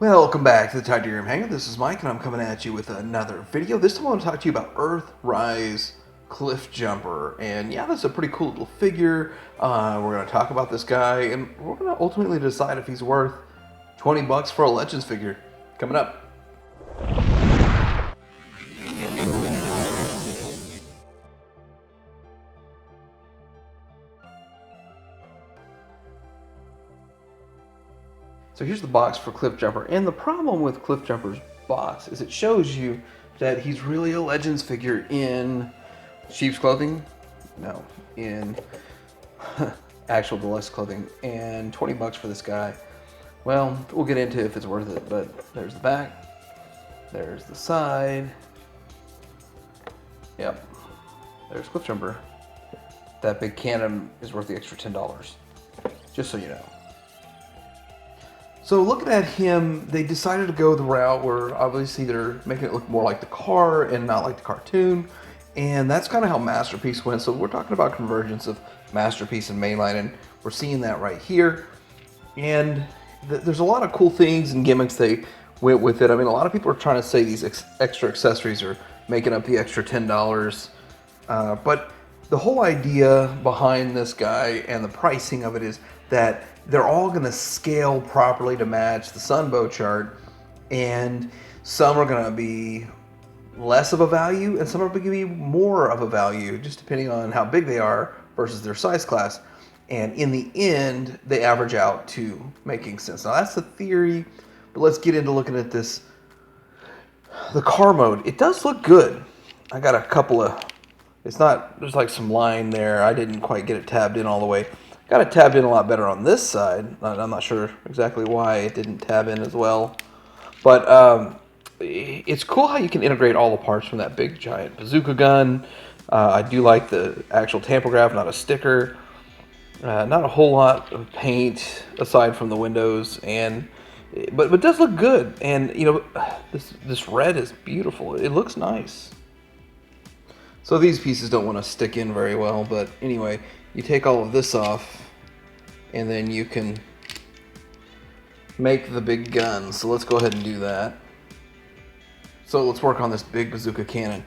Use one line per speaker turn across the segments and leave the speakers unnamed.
Welcome back to the Titanium Hangout. This is Mike, and I'm coming at you with another video. This time I want to talk to you about EARTHRISE CLIFFJUMPER. And yeah, that's a pretty cool little figure. We're going to talk about this guy, and we're going to ultimately decide if he's worth 20 bucks for a Legends figure. Coming up. So here's the box for CLIFFJUMPER, and the problem with CLIFFJUMPER's box is it shows you that he's really a Legends figure in sheep's clothing, no, in actual Deluxe clothing, and 20 bucks for this guy. Well, we'll get into if it's worth it, but there's the back, there's the side, yep, there's CLIFFJUMPER. That big cannon is worth the extra $10, just so you know. So looking at him, they decided to go the route where obviously they're making it look more like the car and not like the cartoon. And that's kind of how Masterpiece went. So we're talking about convergence of Masterpiece and Mainline, and we're seeing that right here. And there's a lot of cool things and gimmicks they went with it. I mean, a lot of people are trying to say these extra accessories are making up the extra $10. But the whole idea behind this guy and the pricing of it is that they're all going to scale properly to match the Sunbow chart, and some are going to be less of a value and some are going to be more of a value, just depending on how big they are versus their size class. And in the end, they average out to making sense. Now that's the theory, but let's get into looking at this. The car mode, it does look good. I got a couple of, there's like some line there. I didn't quite get it tabbed in all the way. Got it tabbed in a lot better on this side. I'm not sure exactly why it didn't tab in as well. But it's cool how you can integrate all the parts from that big giant bazooka gun. I do like the actual tampograph, not a sticker. Not a whole lot of paint aside from the windows, but it does look good. And you know, this red is beautiful. It looks nice. So these pieces don't want to stick in very well, but anyway, you take all of this off and then you can make the big gun. So let's go ahead and do that. So let's work on this big bazooka cannon.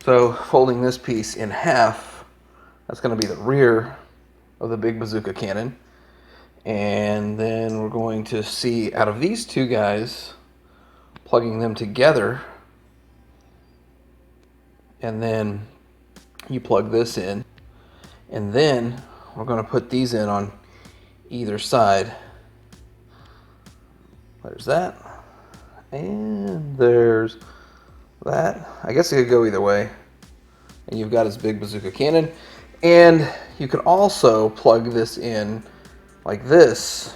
So folding this piece in half, that's going to be the rear of the big bazooka cannon. And then we're going to see out of these two guys, plugging them together, and then you plug this in, and then we're going to put these in on either side. There's that, and there's that. I guess it could go either way. And you've got his big bazooka cannon, and you can also plug this in like this,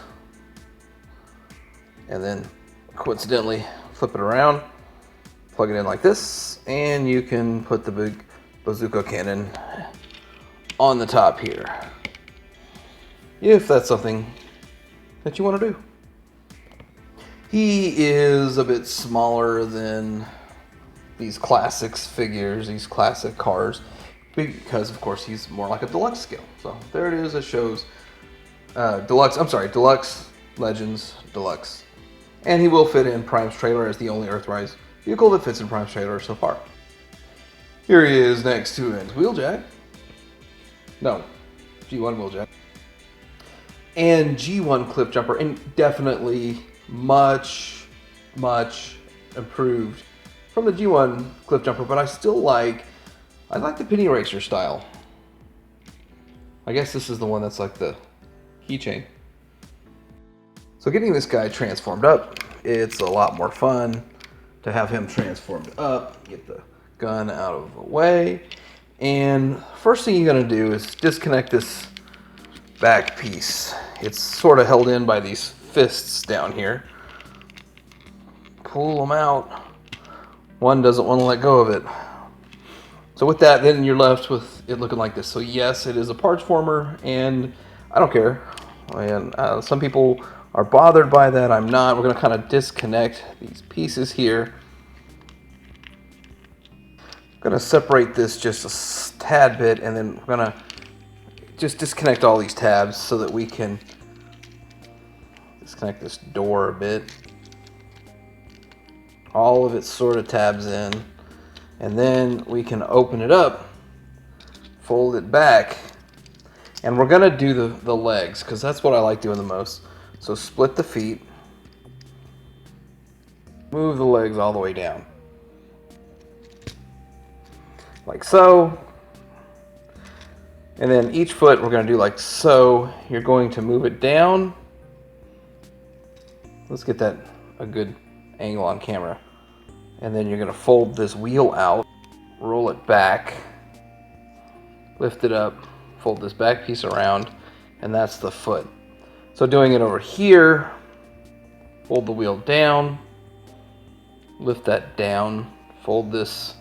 and then coincidentally flip it around, plug it in like this, and you can put the big bazooka cannon on the top here, if that's something that you want to do. He is a bit smaller than these classics figures, these classic cars, because of course he's more like a Deluxe scale. So there it is. It shows Deluxe, Legends, Deluxe. And he will fit in Prime's trailer as the only EARTHRISE vehicle that fits in Prime's trailer so far. Here he is next to his wheeljack. No, G1 wheeljack. And G1 CLIFFJUMPER, and definitely much improved from the G1 CLIFFJUMPER, but I like the penny racer style. I guess this is the one that's like the keychain. So getting this guy transformed up, it's a lot more fun to have him transformed up, get the gun out of the way. And first thing you're going to do is disconnect this back piece. It's sort of held in by these fists down here. Pull them out. One doesn't want to let go of it. So with that, then you're left with it looking like this. So yes, it is a parts former, and I don't care. And some people are bothered by that. I'm not. We're going to kind of disconnect these pieces here. I'm going to separate this just a tad bit, and then we're going to just disconnect all these tabs so that we can disconnect this door a bit. All of it sort of tabs in. And then we can open it up, fold it back, and we're gonna do the legs, because that's what I like doing the most. So split the feet, move the legs all the way down. Like so. And then each foot we're gonna do like so. You're going to move it down. Let's get that a good angle on camera. And then you're gonna fold this wheel out, roll it back, lift it up, fold this back piece around, and that's the foot. So doing it over here, fold the wheel down, lift that down, fold this,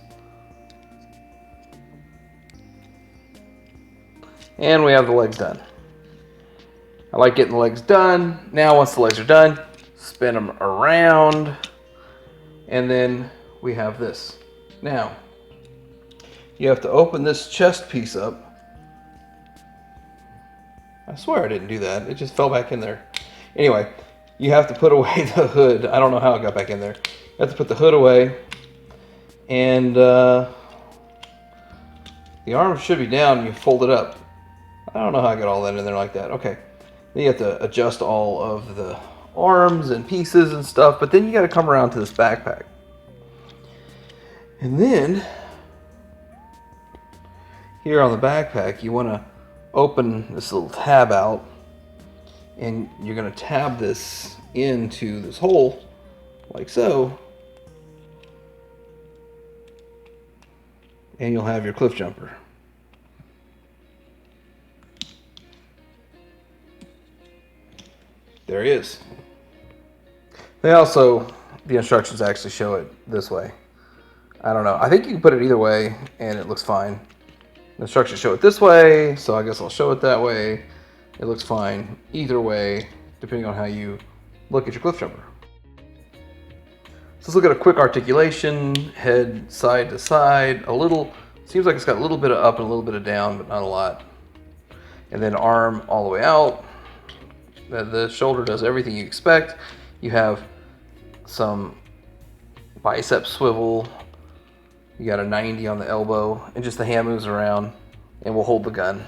and we have the legs done. I like getting the legs done. Now once the legs are done, spin them around, and then we have this. Now, you have to open this chest piece up. I swear I didn't do that. It just fell back in there. Anyway, you have to put away the hood. I don't know how it got back in there. You have to put the hood away, and the arm should be down. You fold it up. I don't know how I got all that in there like that. Okay, then you have to adjust all of the arms and pieces and stuff, but then you got to come around to this backpack. And then here on the backpack, you want to open this little tab out, and you're going to tab this into this hole like so, and you'll have your cliff jumper. There he is. They also, the instructions actually show it this way. I don't know. I think you can put it either way and it looks fine. The instructions show it this way, so I guess I'll show it that way. It looks fine either way, depending on how you look at your cliff jumper. So let's look at a quick articulation, head side to side, a little, seems like it's got a little bit of up and a little bit of down, but not a lot. And then arm all the way out. The shoulder does everything you expect. You have some bicep swivel. You got a 90 on the elbow, and just the hand moves around, and we'll hold the gun.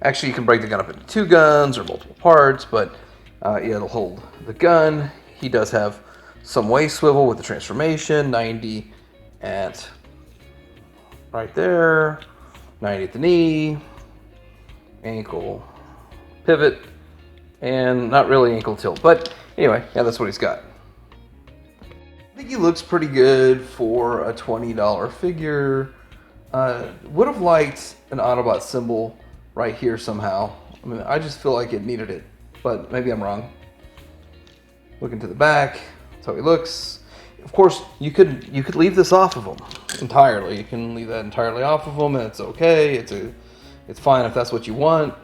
Actually, you can break the gun up into 2 guns or multiple parts, but yeah, it'll hold the gun. He does have some waist swivel with the transformation, 90 at right there, 90 at the knee, ankle pivot, and not really ankle tilt, but anyway, yeah, that's what he's got. I think he looks pretty good for a $20 figure. Would have liked an Autobot symbol right here somehow. I mean, I just feel like it needed it, but maybe I'm wrong. Looking to the back, that's how he looks. Of course, you could leave this off of him entirely. You can leave that entirely off of him, and it's okay. It's fine if that's what you want.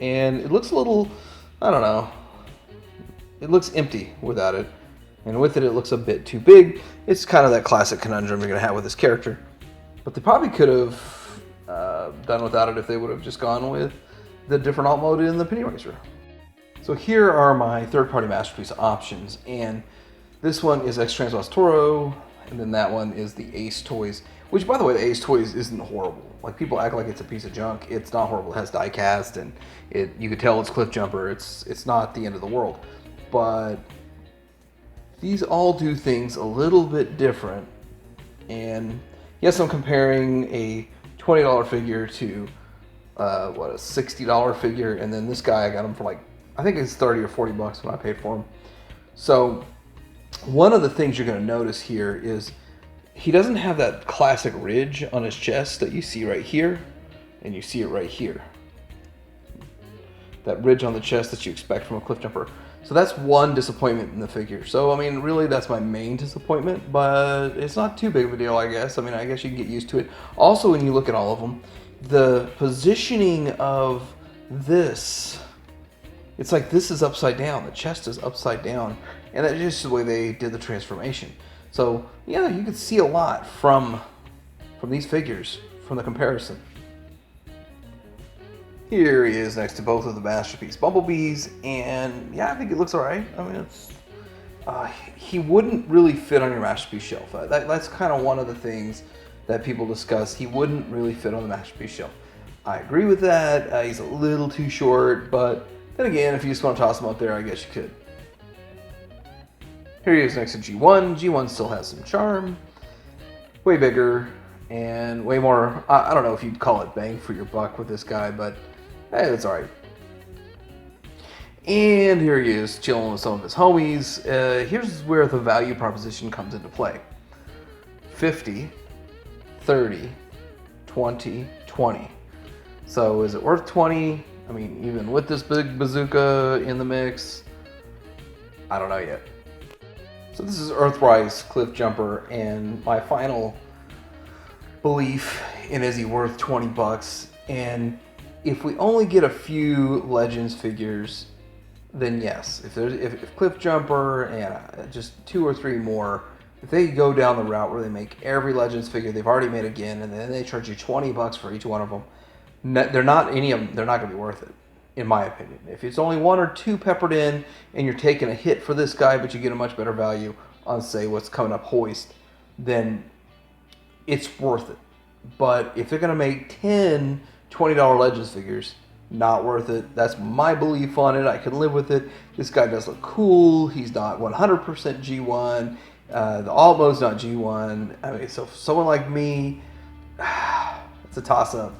And it looks a little, I don't know. It looks empty without it. And with it, it looks a bit too big. It's kind of that classic conundrum you're going to have with this character. But they probably could have done without it if they would have just gone with the different alt mode in the Penny Racer. So here are my third-party Masterpiece options. And this one is X Transboss Toro, and then that one is the Ace Toys. Which, by the way, the Ace Toys isn't horrible. Like, people act like it's a piece of junk. It's not horrible. It has die cast, and you could tell it's Cliff Jumper. It's not the end of the world. But these all do things a little bit different. And yes, I'm comparing a $20 figure to a $60 figure, and then this guy I got him for like, I think it's 30 or 40 bucks when I paid for him. So one of the things you're going to notice here is he doesn't have that classic ridge on his chest that you see right here, and you see it right here. That ridge on the chest that you expect from a Cliff Jumper. So that's one disappointment in the figure. So, I mean, really that's my main disappointment, but it's not too big of a deal, I guess. I mean, I guess you can get used to it. Also, when you look at all of them, the positioning of this, it's like this is upside down. The chest is upside down. And that's just the way they did the transformation. So, yeah, you can see a lot from these figures, from the comparison. Here he is next to both of the Masterpiece Bumblebees, and yeah, I think it looks alright. I mean, he wouldn't really fit on your Masterpiece shelf. That's kind of one of the things that people discuss. He wouldn't really fit on the Masterpiece shelf. I agree with that. He's a little too short, but then again, if you just want to toss him up there, I guess you could. Here he is next to G1. G1 still has some charm. Way bigger and way more, I don't know if you'd call it bang for your buck with this guy, but hey, that's alright. And here he is chilling with some of his homies. Here's where the value proposition comes into play. 50, 30, 20, 20. So is it worth 20? I mean, even with this big bazooka in the mix, I don't know yet. So this is EARTHRISE CLIFFJUMPER, and my final belief in is he worth 20 bucks. And if we only get a few Legends figures, then yes. If CLIFFJUMPER and just 2 or 3 more, if they go down the route where they make every Legends figure they've already made again, and then they charge you 20 bucks for each one of them, they're not going to be worth it, in my opinion. If it's only 1 or 2 peppered in, and you're taking a hit for this guy, but you get a much better value on, say, what's coming up Hoist, then it's worth it. But if they're going to make 10 $20 Legends figures, not worth it. That's my belief on it. I can live with it. This guy does look cool. He's not 100% G1. The alt mode's not G1. I mean, so someone like me, it's a toss-up.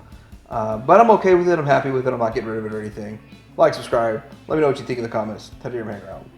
But I'm okay with it. I'm happy with it. I'm not getting rid of it or anything. Like, subscribe. Let me know what you think in the comments. Tell your man around.